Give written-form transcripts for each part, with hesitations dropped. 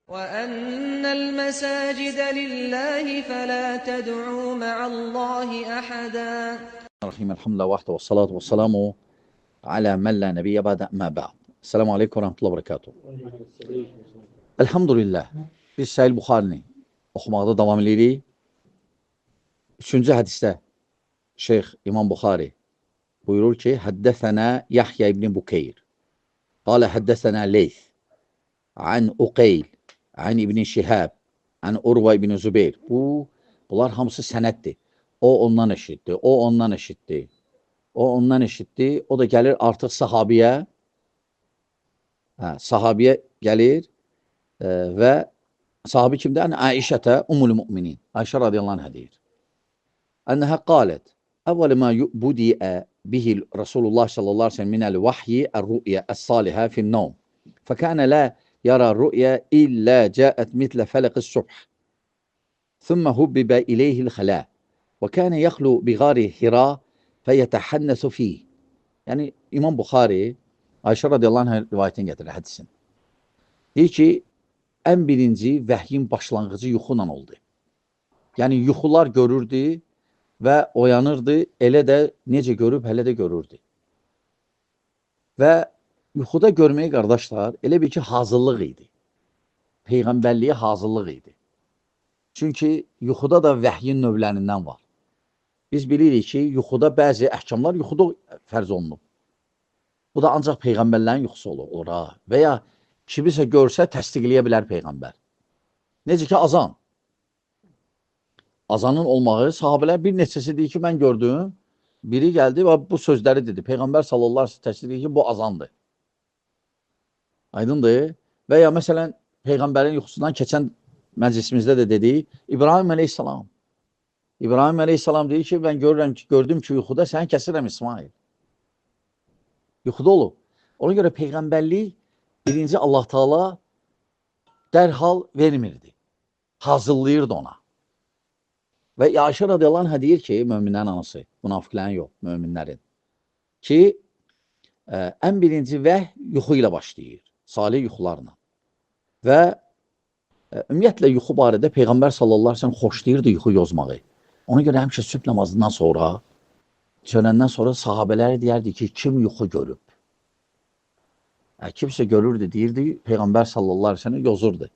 وَأَنَّ الْمَسَاجِدَ لِلَّهِ فَلَا تَدْعُوا مَعَ اللّٰهِ أَحَدًا. Rahim, elhamdülillah, vahde ve salatu ve selamu ala men la nebiyye ba'de ma ba'd. Selamun aleyküm ve rahmetullahi ve berekatuhu. Elhamdülillah, biz Sahih Buxarini oxumaqda davam edirik. 3-cü hədisdə Şeyx İmam Buxari buyurur ki, Həddəsənə Yahya ibn Bukeyr, qalə həddəsənə Leyth, an Uqeyl, an İbn Şihab, an Urva ibn Zübeyr. Bunlar hamısı sənəddir. O ondan eşitdi, o ondan eşitdi. O ondan eşitdi, o da gəlir artıq sahabiyə, sahabiyə gəlir və sahabi kimdir? Aişətə, Ummul Müminin. Ayşə radiyallahu anhə deyir. Ənəhə qalət, əvvəl mə budiə bihi Rasulullah sallallahu aleyhi ve sellem minəl vahyi ər-rü'yə əs-salihə fin-navm. Fəkənə lə yara rü'yə illə cəət mitlə fələqis subh. Thümmə hubbibə iləyhil xələ. Və kənə yəxlu biğari hira fəyətəhənnəsu fiyh. Yəni, İmam Buxari, Ayşə radiyallahu anh rivayətini gətirir, hədisin. Deyir ki, ən birinci vəhyin başlanğıcı yuxuyla oldu. Yəni, yuxular görürdü və oyanırdı, elə də necə görüb, hələ də görürdü. Və yuxuda görməyi, qardaşlar, elə bir ki, hazırlıq idi. Peyğəmbərliyə hazırlıq idi. Çünki yuxuda da vəhyin növlərindən var. Biz bilirik ki, yuxuda bəzi əhkamlar yuxuda fərz olunub. Bu da ancaq Peyğəmbərlərin yuxusu olur. Və ya kimisə görsə təsdiqləyə bilər Peyğəmbər. Necə ki, azan. Azanın olmağı, sahabələr bir neçəsi deyir ki, mən gördüm, biri gəldi və bu sözləri dedi. Peyğəmbər sallallahu aleyhi ve sellem təsdiqləyir ki, bu azandır. Aydındır. Və ya məsələn, Peyğəmbərin yuxusundan keçən məclisimizdə də dedik, İbrahim əleyhissalam. İbrahim əleyhissalam deyir ki, mən gördüm ki, yuxuda səni kəsirəm İsmail. Yuxuda olub. Ona görə Peyğəmbərlik birinci Allah Taala dərhal vermirdi. Hazırlayırdı ona. Və Ayşə radiyallahu anhə deyir ki, möminlərin anası, münafiqlərin yox, möminlərin, ki, ən birinci vəhy yuxu ilə başlayır, salih yuxularla. Və ümumiyyətlə, yuxu barədə Peyğəmbər sallallahu aleyhi ve sellem xoşlayırdı yuxu yozmağı. Ona görə həmişə sübh namazından sonra, çönəndən sonra sahabələri deyərdi ki, kim yuxu görüb? Kimsə görürdü, deyirdi, Peyğəmbər sallallahu aleyhi ve sellem yozurdu.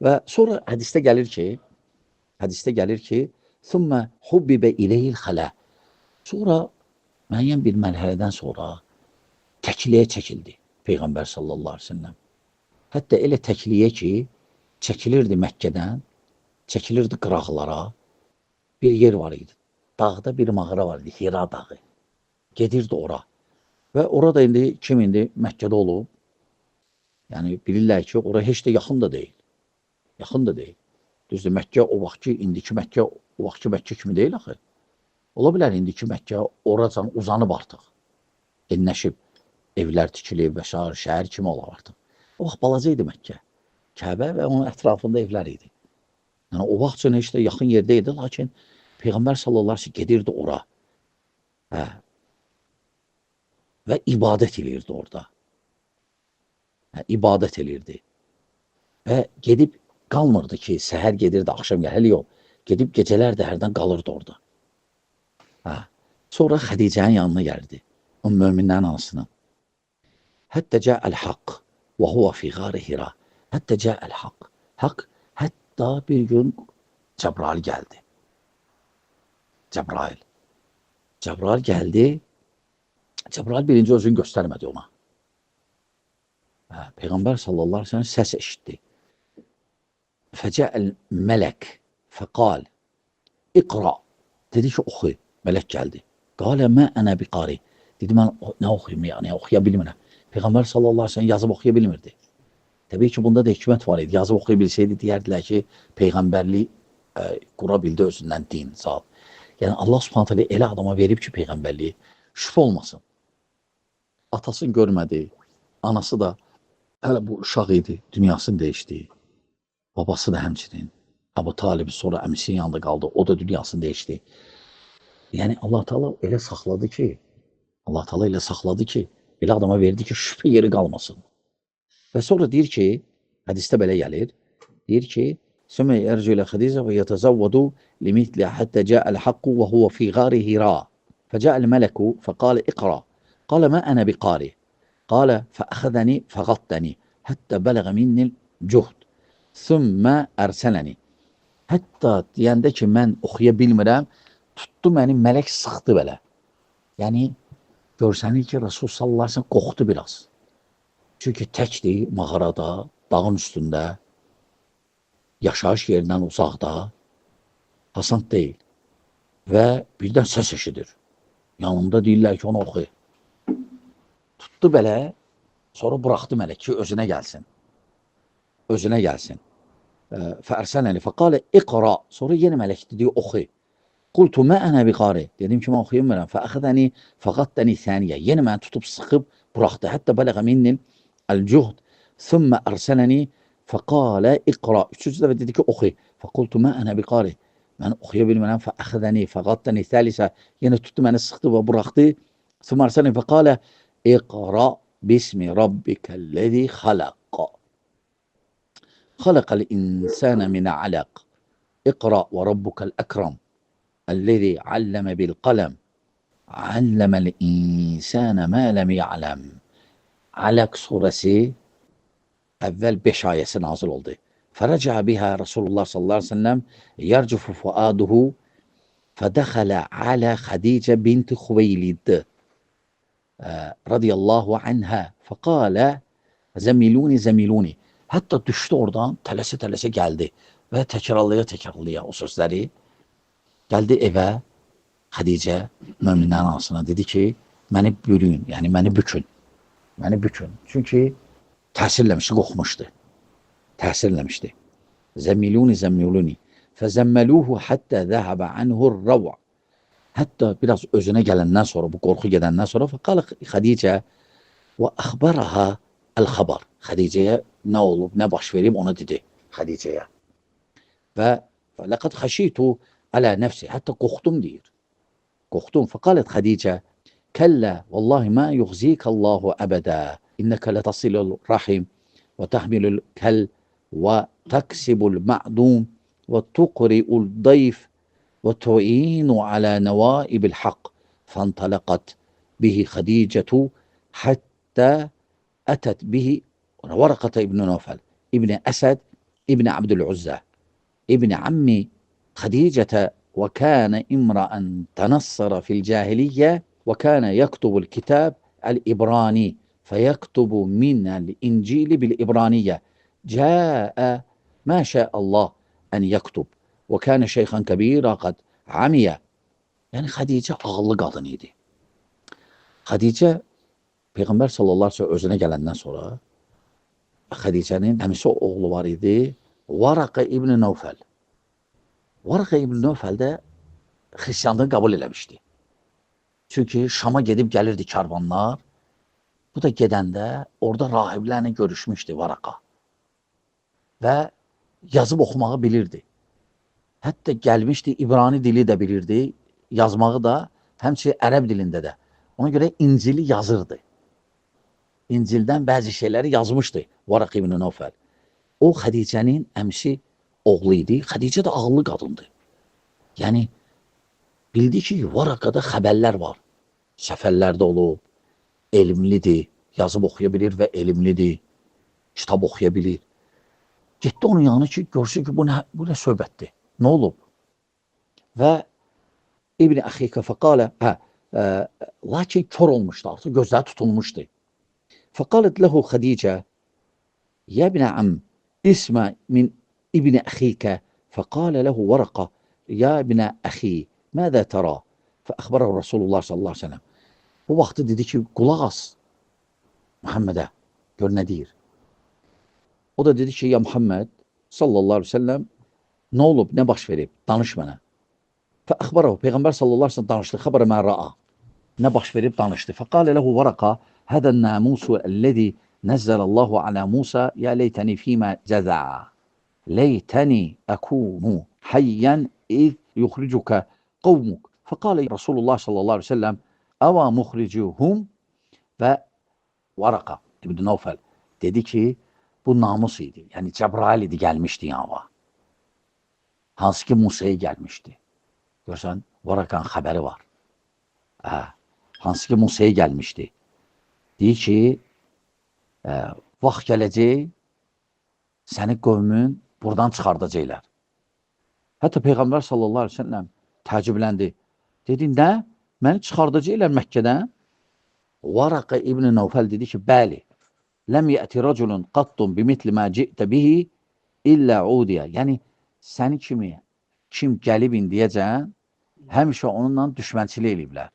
Və sonra hədisdə gəlir ki, ثُمَّ حُبِّبَ إِلَيْهِ الْخَلَى. Sonra, müəyyən bir mərhələdən sonra təkliyə çəkildi Peyğəmbər sallallahu aleyhi ve sellem. Hətta elə təkliyə ki, çəkilirdi Məkkədən, çəkilirdi qıraqlara, bir yer var idi. Dağda bir mağara var idi, Hira dağı. Gedirdi ora. Və orada indi kim indi Məkkədə olub? Yəni bilirlər ki, ora heç də yaxın da deyil. Yaxın da deyil. Düzdür, Məkkə o vaxtki, indiki Məkkə o vaxtki Məkkə kimi deyil axı. Ola bilər indiki Məkkə oracan uzanıb artıq. Enləşib, evlər tikilib və şəhər kimi olar artıq. O vaxt balaca idi Məkkə. Kəbə və onun ətrafında evlər idi. Yəni o vaxt üçün heç də yaxın yerdə idi, lakin Peyğəmbər sallallahu aleyhi ve sellem gedirdi ora. Və ibadət edirdi orada. İbadət edirdi. Və gedib qalmırdı ki, səhər gedirdi, axşam gəlir, yox. Gedib gecələr də hərdən qalırdı orada. Sonra Xədicənin yanına gəldi, o möminlərin anasına. Həttə cəəl-haqq və huvə fi qari Hira. Həttə cəəl-haqq. Haqq, hətta bir gün Cəbrail gəldi. Cəbrail gəldi. Cəbrail birinci özünü göstərmədi ona. Peyğəmbər sallallahu aleyhi ve sellem səs eşitdi. Fəcəəl mələk fəqal iqra. Dedi ki, oxu. Mələk gəldi. Qalə mə ənə biqari. Dedi, mən nə oxuyum, yəni oxuya bilmirəm. Peyğəmbər sallallahu aleyhi ve sellem yazıb oxuya bilmirdi. Təbii ki, bunda da hikmət var idi. Yazıb oxuya bilsəydi, deyərdilər ki, Peyğəmbərlik qura bildi özündən din, zat. Yəni, Allah subhanət hələ elə adama verib ki, Peyğəmbərliyi şübhə olmasın. Atasını görmədi, anası da hələ bu uşaq idi, dünyasını dəyişdi. Babası da həmçinin. Əbu Talib sonra əmisinin yanında qaldı, o da dünyasını dəyişdi. Yəni, Allah Teala elə saxladı ki, elə adama verdi ki, şübhə yeri qalmasın. Və sonra deyir ki, hədisdə belə gəlir, deyir ki, Sümme yercu ile Hadice ve yetezavvadu limithli hatta ca'al hakku ve huve fi gari Hira. Feca'al meleku fekale ikra. Kale ma ana biqari. Kale feakhadani fegattani hatta belaga minnil cuhd. Sümme erseleni. Hatta deyəndə ki, mən oxuya bilmirəm, tutdu məni mələk sıxdı belə. Yəni, görsənir ki, Rasul sallallahu aleyhi ve sellem qorxdu biraz. Çünki təkdir, mağarada, dağın üstündə, yaşayış yerindən uzaqda, asan deyil. Və birdən səs eşidir. Yanında deyirlər ki, onu oxu. Tutdu belə, sonra buraxdı mələk ki, özünə gəlsin. Özünə gəlsin. Fəərsələni, fəqalə iqra. Sonra yenə mələk dedi, oxu. Qultu mə ənə biqari. Dedim ki, mən oxuyamıram. Fəəxədəni, fəqattəni thəniyə. Yenə məni tutub sıxıb, buraxdı. Hətta bələğə minnil əl-cuhd. Thümmə ərsələni, fəqalə iqra. Üçüncü dəfə dedi ki, oxu. Fəqultu mə ənə biqari. Mən oxuya bilmirəm. Fəəxədəni, fəqattəni thəlisə. Yenə tutdu məni sıxdı və buraxdı. Thümmə ərsələni, fəqalə iqra bismi rabbikəl-ləzi xalaq. خلق الإنسان من علق اقرأ وربك الأكرم الذي علم بالقلم علم الإنسان ما لم يعلم. Alaq suresi evvel 5 ayesi nazil oldu. Feraca biha Resulullah sallallahu aleyhi ve sellem yercufu fuaduhu fedekhala ala Hadice binti Huveylid radiyallahu anha fekale zemiluni. Hətta düşdü oradan, tələsə gəldi və təkrarlaya o sözləri. Gəldi evə, Xədicə, möminlərin anasına dedi ki, məni bürüyün, yəni məni bükün. Çünki təsirləmişdi, qorxmuşdu. Təsirləmişdi. Zəmmiluni. Fəzəmməluhu həttə zəhəbə anhur rəvə. Hətta biraz özünə gələndən sonra, bu qorxu gedəndən sonra, fəqalə Xədicə və əxbərəha el-xabar. Xədicəyə nə olub, nə baş verib, ona dedi Xədicəyə. Və ləqəd xəşitu alə nəfsi, hətta qorxdum deyir. Qorxdum. Fəqalət Xədicə, kəllə, vallahi mə yuxzikəllahu əbədə, innəkə lətəsilul rahim, və təhmilul kəl, və təksibul ma'dum, və tuqri'ul dayf, və tu'inu alə nəvaibil haqq. Fəntələqət bihi Xədicətu, həttə أتت به ورقة ابن نوفل ابن أسد ابن عبد العزى ابن عم خديجة وكان امرأ تنصر في الجاهلية وكان يكتب الكتاب الإبراني فيكتب من الإنجيل بالإبرانية جاء ما شاء الله أن يكتب وكان شيخا كبيرا قد عمي. Yani Xədicə ağıllı qadın idi. Xədicə Peyğəmbər sallallahu aleyhi ve sellem özünə gələndən sonra Xədicənin əmisi oğlu var idi, Varaqa ibn Nəufəl. Varaqa ibn Nəufəl də xristiyanlığı qəbul eləmişdi. Çünki Şama gedib gəlirdi karvanlar. Bu da gedəndə orada rahiblərlə görüşmüşdü Varaqa. Və yazıb oxumağı bilirdi. Hətta gəlmişdi, İbrani dili də bilirdi, yazmağı da, həmçinin ərəb dilində də. Ona görə İncili yazırdı. İncildən bəzi şeyləri yazmışdı Varaq ibn Nəufəl. O Xədicənin əmsi oğlu idi. Xədicə də ağıllı qadındı. Yəni bildi ki, Varaqada xəbərlər var. Səfərlərdə olub, elmlidir, yazıb oxuya bilir və elmlidir, kitab oxuya bilir. Getdi onun yanına ki, görsün ki, bu nə söhbətdir, nə olub? Və İbn Əxikə fəqalə, lakin kör olmuşdu, artıq gözləri tutulmuşdu. Fəqalət ləhu Xədicə, ya ibn əm, ismə min İbn Əxikə, fəqalə ləhu Varaqa, ya ibn əxi, mədə tərə? Fəəxbərə Rasulullah sallallahu aleyhi ve sellem. Bu vaxtı dedi ki, qulaq as Muhammedə, gör nə deyir. O da dedi ki, ya Muhammed sallallahu aleyhi ve sellem, nə olub, nə baş verib, danış mənə. Fəəxbərə, Peyğəmbər sallallahu aleyhi ve sellem danışdı, xəbərə mən ra'a. Nə baş verib, danışdı. Fəqalə ləhu Varaqa, hədən nəmusu əlləzi nəzzəlallahu alə Musa, ya leytəni fīmə cəzə'a. Leytəni əkunu həyyən iz yuxricukə qavmuk. Fəqalə Rasulullah sallallahu aleyhi ve sellem, əvə muxricuhum və Varaqa ibn Nəufəl dedi ki, bu namus idi. Yəni Cəbrail idi, gəlmişdi yanına. Hansı ki Musaya gəlmişdi. Görsən, Varaqanın xəbəri var. Hansı ki Musaya gəlmişdi. Deyir ki, vaxt gələcək, səni qövmün buradan çıxardacaqlar. Hətta Peyğəmbər sallallahu aleyhi ve sellem təəccübləndi. Dedi, nə? Məni çıxardacaqlar Məkkədən? Varaqa İbn Nəufəl dedi ki, bəli. Ləm yəti rəculun qattun bimitli mə ci'tə bihi illə udiyə. Yəni, səni kim gəlib indiyəcən, həmişə onunla düşmənçilik eləyiblər.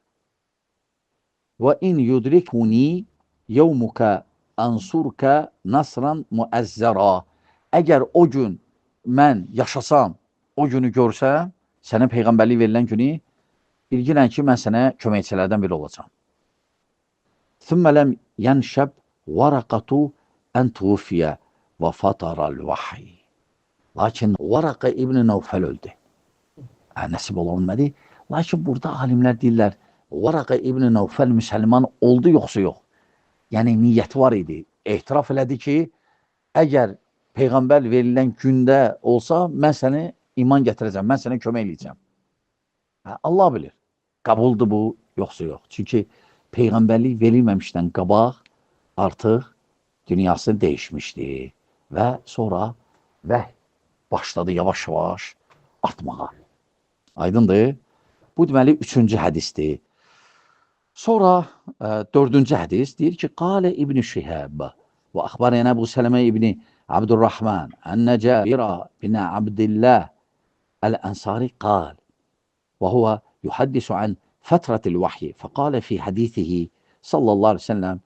Və in yudrikuni yevmuka ansurka nasran muəzzəra. Əgər o gün mən yaşasam, o günü görsəm, sənə Peyğəmbərlik verilən günü, bilgilən ki, mən sənə köməkçilərdən biri olacam. Thumma ləm yənşəb Varaqatu ən tufiyə və fataral vahiy. Lakin Varaqa İbn Nəufəl öldü. Nəsib olunmadı. Lakin burada alimlər deyirlər, Varaqa İbn Nəufəl müsəlman oldu, yoxsa yox. Yəni, niyyəti var idi. Ehtiraf elədi ki, əgər Peyğəmbər verilən gündə olsa, mən səni iman gətirəcəm, mən sənə kömək eləyəcəm. Allah bilir, qabuldur bu, yoxsa yox. Çünki Peyğəmbərlik verilməmişdən qabaq artıq dünyası dəyişmişdi və sonra vəhy başladı yavaş-yavaş artmağa. Aydındır. Bu deməli 3-cü hədisdir. Sonra 4-cü hədis deyir ki, Qalə İbn-i Şihəb və əxbarən Əbu Sələmə İbn-i Abdurrahman ənnə Cəbirə bin Abdillah Əl-Ənsari qal və huvə yuhaddisu an fətrətil vahyi fəqalə fi hədithihi sallallahu aleyhi ve sellem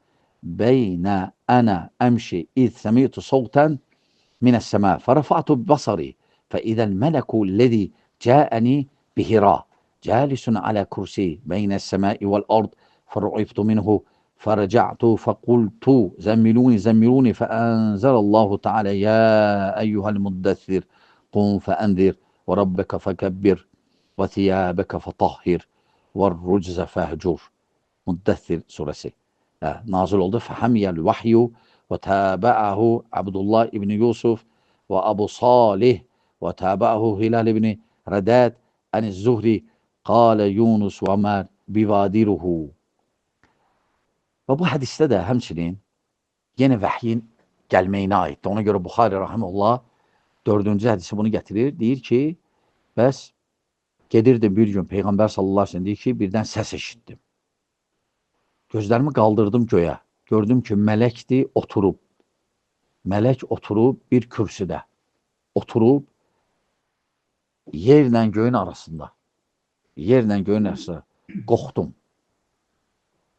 بين أنا أمشي إذ سمعت صوتا من السماء فرفعت بصري فإذا الملك الذي جاءني بهراء جالس على كرسي بين السماء والأرض فرعبت منه فرجعت فقلت زملوني زملوني فأنزل الله تعالى يا أيها المدثر قم فأنذر وربك فكبر وثيابك فطهر والرجز فاهجر. Müddəthir surəsi nazil oldu. Fəhəmiyyəl vahyu və təbəəhu Abdullah ibn Yusuf və Abu Salih və təbəəhu Hilal ibn Rədəd əniz Zuhri qalə Yunus və mər bivadiruhu. Və bu hədisdə də həmçinin yenə vəhyin gəlməyinə aiddir. Ona görə Buxari rahimehullah 4-cü hədisi bunu gətirir. Deyir ki, bəs gedirdim bir gün Peyğəmbər sallallahu aleyhi ve sellem deyir ki, birdən səs eşitdim. Gözlərimi qaldırdım göyə. Gördüm ki, mələkdir, oturub. Mələk oturub bir kürsüdə. Oturub yerlə göyün arasında. Yerlə göyün arasında. Qorxdum.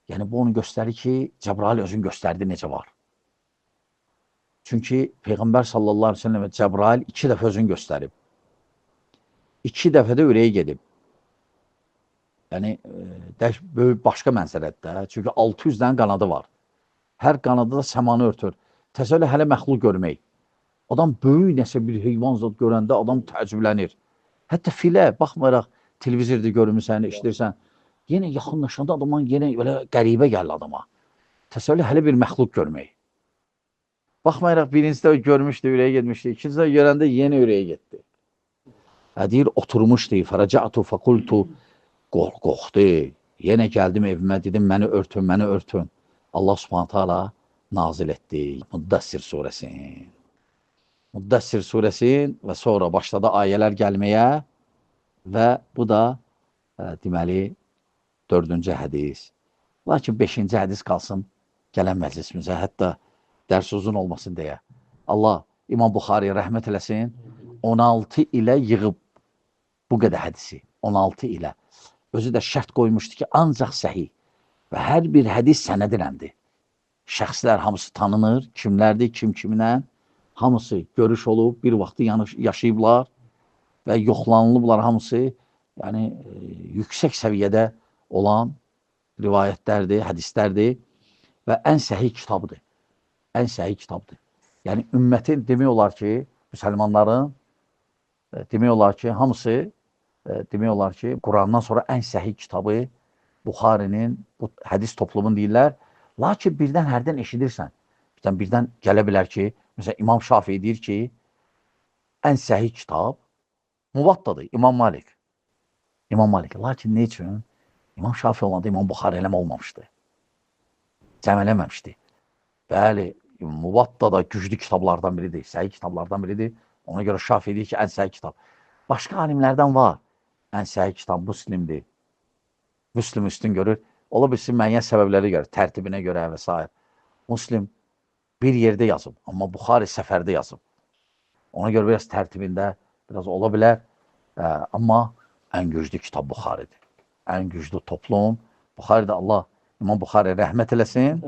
Yəni, bu onu göstərir ki, Cəbrail özünü göstərdi necə var. Çünki Peyğəmbər sallallahu aleyhi ve sellem və Cəbrail 2 dəfə özünü göstərib. 2 dəfə də ürəyə gedib. Yəni, böyük başqa mənzərədə. Çünki 600 dənə qanadı var. Hər qanadı da səmanı örtür. Təsəvvür hələ məxluq görmək. Adam böyük nəsə bir heyvan zat görəndə adam təəccüblənir. Hətta filə, baxmayaraq televizorda görmüsən, işləyirsən, yenə yaxınlaşanda adama yenə belə qəribə gəlir adama. Təsəvvür hələ bir məxluq görmək. Baxmayaraq birincisi də görmüşdü, ürəyə getmişdi. İkincisi də görəndə yenə ürəyə getdi. Deyir, oturmuşdu. Fərəcətu fəqultu. Qorxdu. Yenə gəldim evimə, dedim, məni örtün, məni örtün. Allah subhanət hala nazil etdi. Müddəssir surəsin. Müddəssir surəsin və sonra başladı ayələr gəlməyə və bu da deməli 4-cü hədis. Lakin 5-ci hədis qalsın gələn məclisimizə, hətta dərs uzun olmasın deyə. Allah İmam Buxari rəhmət eləsin, 16 ilə yığıb bu qədər hədisi, 16 ilə. Özü də şərt qoymuşdu ki, ancaq səhih və hər bir hədis sənədiləndir. Şəxslər hamısı tanınır, kimlərdir, kim kiminə, hamısı görüş olub, bir vaxtı yaşayıblar və yoxlanılıblar hamısı, yəni yüksək səviyyədə olan rivayətlərdir, hədislərdir və ən səhih kitabıdır. Ən səhih kitabdır. Yəni ümmətin demək olar ki, müsəlmanların demək olar ki, hamısı demək olar ki, Qurandan sonra ən səhih kitabı Buxarinin, bu hədis toplumun deyirlər. Lakin birdən hərdən eşidirsən. Birdən gələ bilər ki, Mesela İmam Şafii deyir ki, ən səhih kitab Muvattadır, İmam Malik. İmam Malik. Lakin ne üçün? İmam Şafii olanda İmam Buxari eləmə olmamışdı. Cəm eləməmişdi. Bəli, Muvatta da güclü kitablardan biridir, səhih kitablardan biridir. Ona görə Şafii deyir ki, ən səhih kitab. Başqa alimlərdən var. Ən səhih kitab Müslimdir. Müslim üstün görür. Ola bilsin müəyyən səbəblərə görə, tərtibinə görə və s. Müslim bir yerdə yazıb, amma Buxari səfərdə yazıb. Ona görə biraz tərtibində biraz ola bilər. Amma ən güclü kitab Buxaridir. Ən güclü toplum. Buxaridə Allah, İmam Buxari rəhmət eləsin.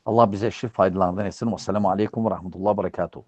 Allah bizə şirk faydalarından etsin. Vəssalamu aleykum və rəhmətullah və bərəkatuhu.